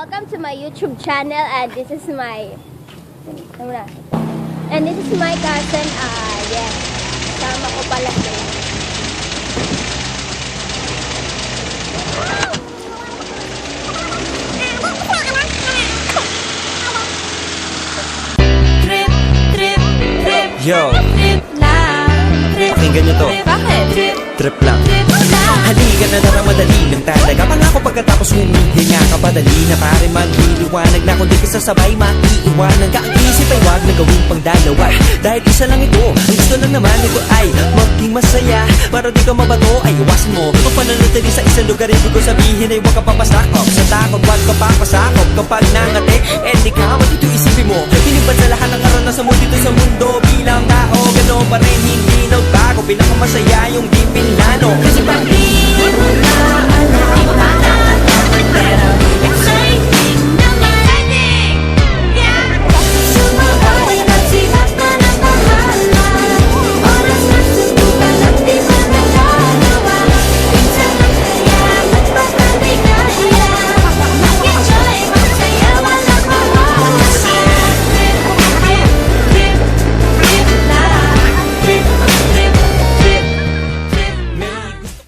welcome to my YouTube channel, and this is my cousin. Yeah, kasama ko pala sila. Trip, trip, trip. Yo, Trip lang. Trip. pakinggan nyo to. Bakit? Trip, Trip lang. trip lang. Halika na darang madali ng talaga. Pangako pagkatapos humihinga ka padali na pare magliliwanag na kung di ka sasabay maiiwanan ka. Ang isip ay wag na gawing pangdalawa, dahil isa lang ito. Ang gusto lang naman ito ay maging masaya. Para di ka mabato ay iwasan mo kung pananatili sa isang lugar. Ibig ko sabihin ay huwag ka papasakop sa takot, wag ka papasakop. Kapag nangate, di ka matito isipin mo. Hinipad sa lahat ng karanasan mo dito sa mundo. Bilang tao, gano'n pa rin hindi nagbago. Pinakamasaya yung di pinlano. Kasi pag di